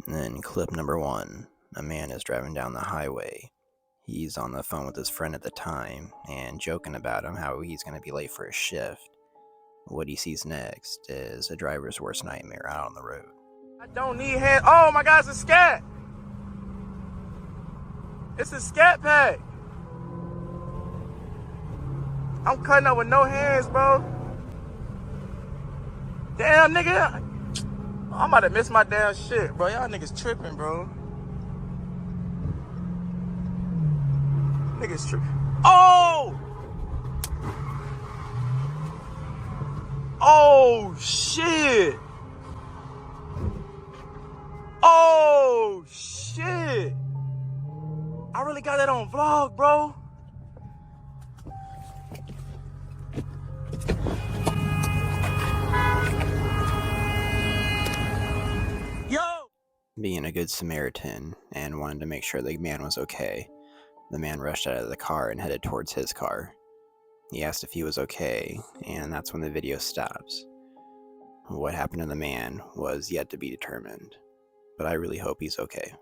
And then clip number 1, a man is driving down the highway. He's on the phone with his friend at the time and joking about how he's going to be late for his shift. What he sees next is a driver's worst nightmare out on the road. I don't need hands. Oh my God, it's a scat. It's a scat pack. I'm cutting up with no hands, bro. Damn, nigga. I'm about to miss my damn shit, bro. Y'all niggas tripping, bro. Niggas tripping. Oh! Oh, shit. Oh, shit. I really got that on vlog, bro. Yo! Being a good Samaritan and wanting to make sure the man was okay, the man rushed out of the car and headed towards his car. He asked if he was okay, and that's when the video stops. What happened to the man was yet to be determined, but I really hope he's okay.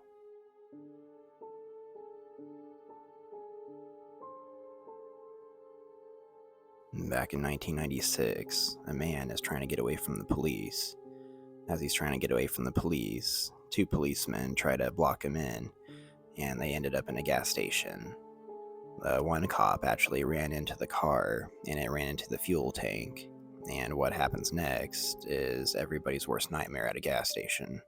Back in 1996, a man is trying to get away from the police. As he's trying to get away from the police, 2 policemen try to block him in, and they ended up in a gas station. One cop actually ran into the car, and it ran into the fuel tank. And what happens next is everybody's worst nightmare at a gas station.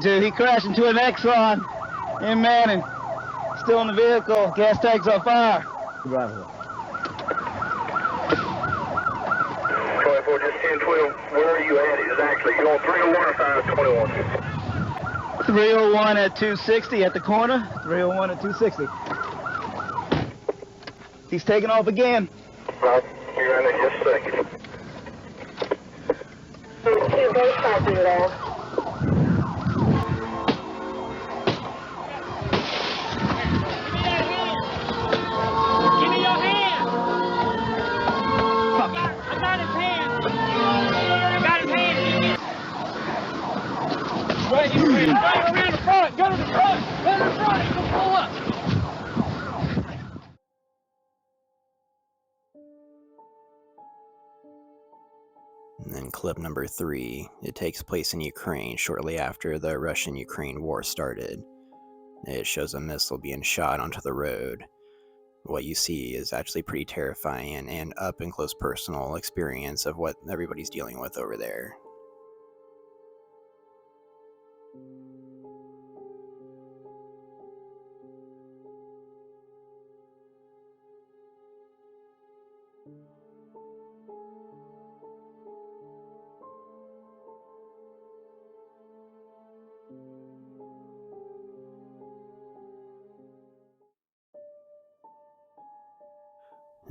He crashed into an Exxon in Manning. Still in the vehicle. Gas tank's on fire. 24, just 1012. Where are you at exactly? You on 301 or 521? 301 at 260 at the corner. 301 at 260. He's taking off again. Right, you're in there just a second. Right in the front. Go to the front. Go to the front. Go pull up. And then clip number 3, it takes place in Ukraine shortly after the Russian-Ukraine war started. It shows a missile being shot onto the road. What you see is actually pretty terrifying and up-and-close personal experience of what everybody's dealing with over there.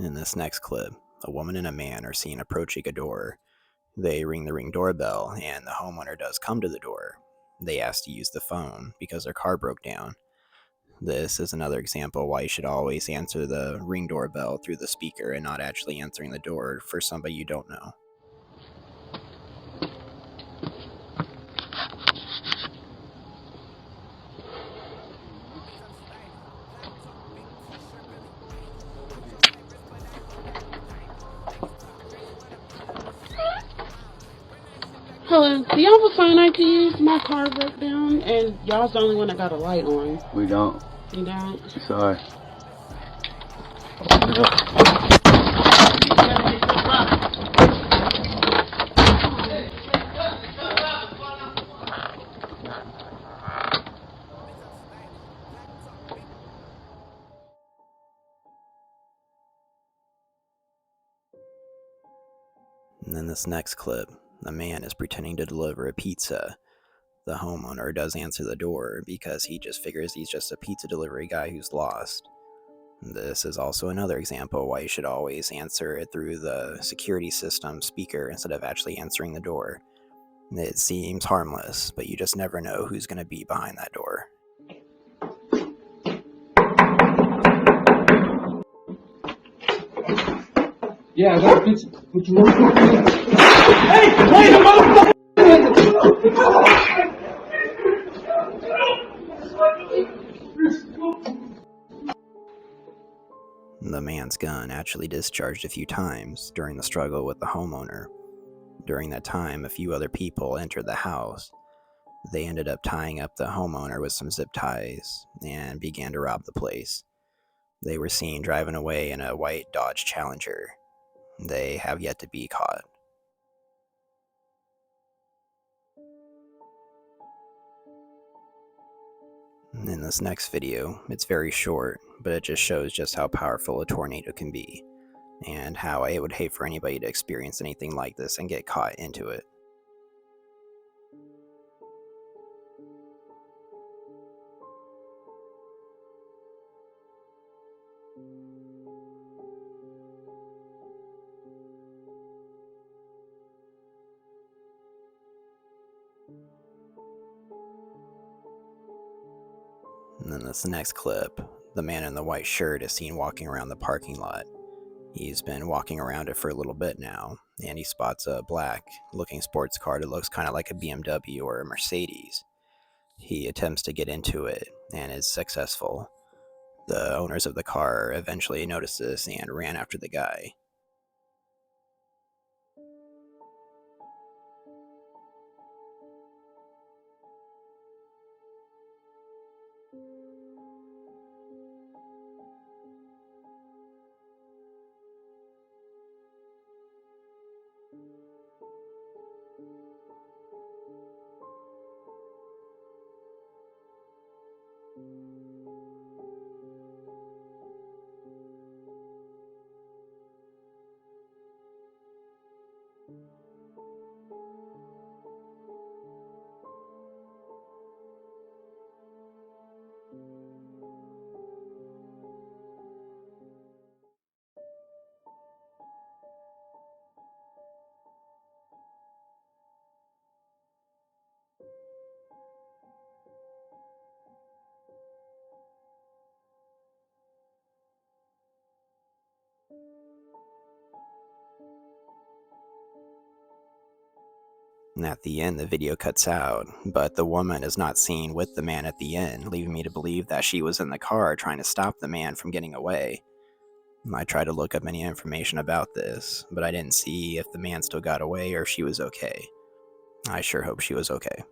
In this next clip, a woman and a man are seen approaching a door. They ring the Ring doorbell, and the homeowner does come to the door. They ask to use the phone because their car broke down. This is another example why you should always answer the Ring doorbell through the speaker and not actually answering the door for somebody you don't know. Hello, do y'all have a phone I can use? My car broke down, and y'all's the only one that got a light on. We don't. You don't? Sorry. And then this next clip, a man is pretending to deliver a pizza. The homeowner does answer the door because he just figures he's just a pizza delivery guy who's lost. This is also another example why you should always answer it through the security system speaker instead of actually answering the door. It seems harmless, but you just never know who's going to be behind that door. Yeah, I got a pizza. What you want? Hey, wait a motherfucker! The man's gun actually discharged a few times during the struggle with the homeowner. During that time, a few other people entered the house. They ended up tying up the homeowner with some zip ties and began to rob the place. They were seen driving away in a white Dodge Challenger. They have yet to be caught. In this next video, it's very short, but it just shows just how powerful a tornado can be, and how I would hate for anybody to experience anything like this and get caught into it. And then this next clip, the man in the white shirt is seen walking around the parking lot. He's been walking around it for a little bit now, and he spots a black looking sports car that looks kind of like a BMW or a Mercedes. He attempts to get into it and is successful. The owners of the car eventually noticed this and ran after the guy. And at the end, the video cuts out, but the woman is not seen with the man at the end, leaving me to believe that she was in the car trying to stop the man from getting away. I tried to look up any information about this, but I didn't see if the man still got away or if she was okay. I sure hope she was okay.